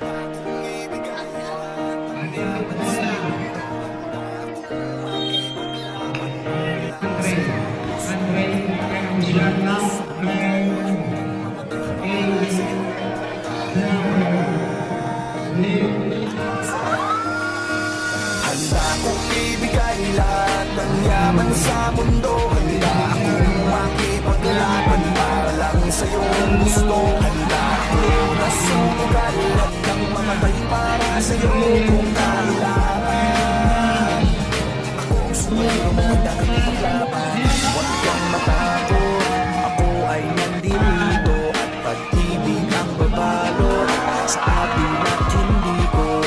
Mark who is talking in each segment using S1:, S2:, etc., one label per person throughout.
S1: Handa kong ibigay lahat ng yaman sa mundo. Handa akong makipaglaban para lang sa iyong gusto. Handa akong nasunugan at nang mamatay para sa iyo kung kailangan. Akong sumero mo ang dapat ipaglaban. Huwag kang matakot, ako ay nandito. At pag-ibig ang babalot sa atin at hindi ko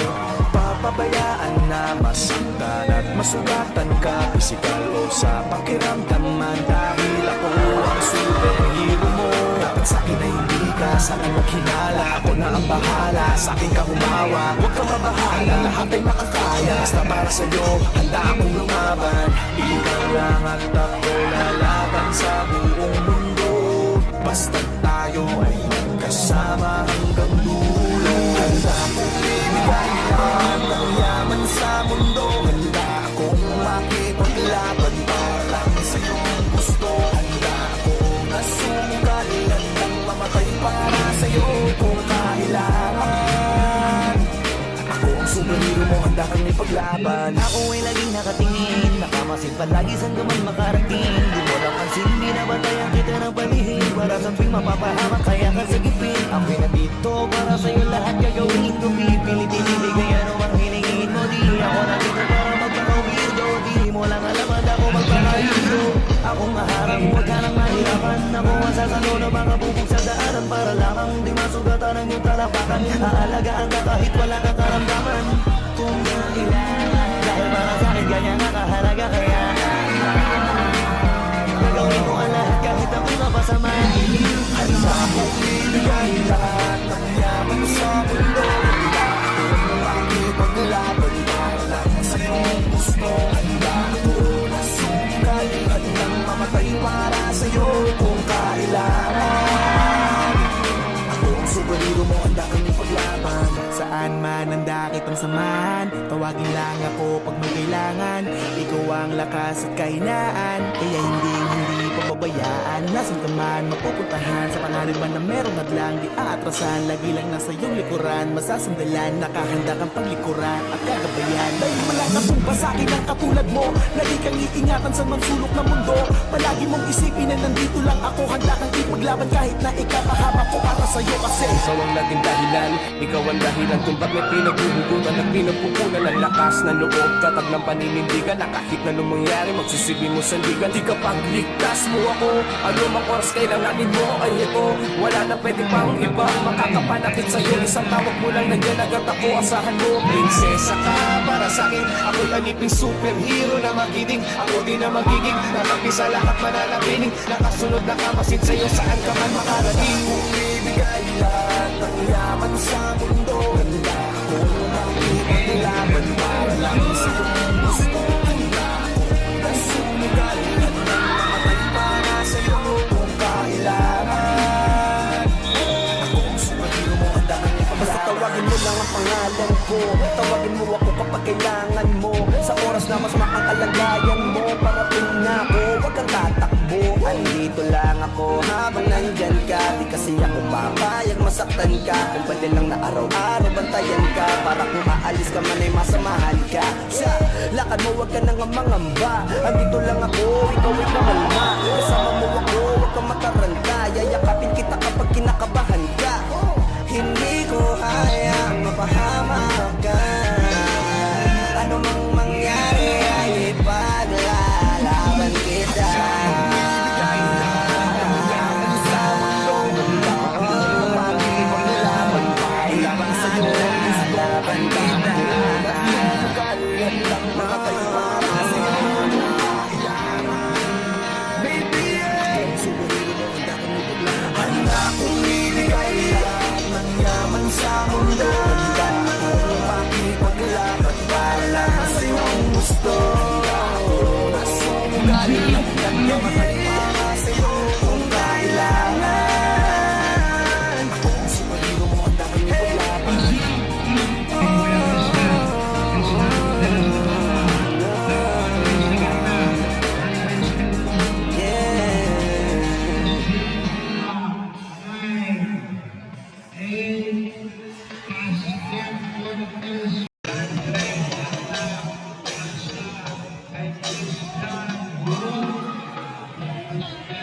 S1: papabayaan na masaktan at masugatan ka, pisikal o sa pakiramdaman. Dahil ako ang superhero mo, dapat sa'kin ay hindi ka sa'kin maghinala. Ako na ang bahala, sa'kin ka humawa. Huwag kang mabahala, lahat ay makakaya. Basta para sa'yo, handa akong lumaban. Ikaw lang at ako lalaban sa buong mundo. Basta tayo ay magkasama hanggang dulo. Handa akong ibigay lahat ng yaman sa mundo. Handa akong makipaglaban para lang sa iyong gusto. Handa akong nasunugan at nang mamatay para sa iyo kung kailangan. Ako ang superhero mo, handa kang ipaglaban.
S2: Ako ay laging nakatingin, nakamasid palagi saan ka man makarating. Di mo napansin, binabantayan kita ng palihim. Para sa tuwing mapapahamak, kaya ka sagipin. Ako'y nandito para sa'yo lahat gagawin ko. Pipilitin, ibigay ano mang hiningin mo. Di ako nandito para magpaka-weirdo. Di mo lang alam at ako magpaka-hero. Akong aharang, huwag ka nang mahirapan. Ako ang sasalo ng mga bubog sa daanan. Para lamang di masugatan ang iyong talapakan. Aalagaan ka kahit wala kang karamdaman. Kung kailangan, dahil para sa'kin ganyan nga kahalaga. Kaya gagawin ko ang lahat kahit ako napasaman.
S1: Handa akong ibigay lahat ng yaman sa mundo. Handa akong makipaglaban para lang sa iyong gusto. Handa akong nasunugan at nang mamatay para sa iyo kung kailangan. Ako ang superhero mo, handa kang ipaglaban.
S3: Saan man ang dakit ang samahan, tawagin lang ako pag may kailangan. Ikaw ang lakas at kahinaan, kaya hindi pababayaan. Nasaan ka man mapupuntahan, sa pangalan man na merong hadlang di aatrasan. Lagi lang nasa iyong likuran, masasandalan, nakahanda kang paglikuran at kagabayan. Dahil wala na pong basakin ang katulad mo, lagi kang iingatan sa mansulok ng mundo. Palagi mong isipin na nandito lang ako, handa kang ipaglaban kahit na ikapahaba ko para sa'yo. Kasi
S4: ikaw ang naging dahilan, ikaw ang dahilan kung bakit pinaghuhugutan at pinagpupunan ang lakas ng loob. Tatag ng paninindigan na kahit na anong mangyari, magsisilbi mo sa ligan. Di ka pagligtas mo ako, ano mang oras kailanganin mo ay ito. Wala na pwede pang iba makakapanakit sa'yo. Isang tawag mo lang nandiyan agad ako, asahan mo. Prinsesa ka para sa'kin, ako'y aliping superhero na magiting. Ako din na magiging nakapi sa lahat mananatiling. Nakasunod na kamasid sa'yo saan ka man makarating.
S1: Kung ibigay lahat ng yaman sa mundo. Handa akong makipaglaban para lang sa iyong gusto. Handa akong nasunugan at nang mamatay para sa iyo kung kailangan. Ako ang superhero mo, handa kang
S3: basta
S1: ipaglaban.
S3: tawagin mo lang ang pangalan ko, tawagin mo ako kapag kailangan mo. Sa oras na mas makakalagayan mo, parating na ako, huwag kang tatakbo. Andito lang ako habang nandyan ka. Di kasi ako papayag masaktan ka. Kung pwede lang na araw-araw bantayan ka, para kung aalis ka man ay masamahan ka. Sa lakad mo huwag ka nang mangamba. Andito lang ako, ikaw ay kamalma. Kasama mo ako, huwag kang mataranta. Yayakapin kita kapag kinakabahan ka. Hindi ko hayang mapahamak ka. Ano mang mangyari ay ipaglalaban kita.
S5: Thank you.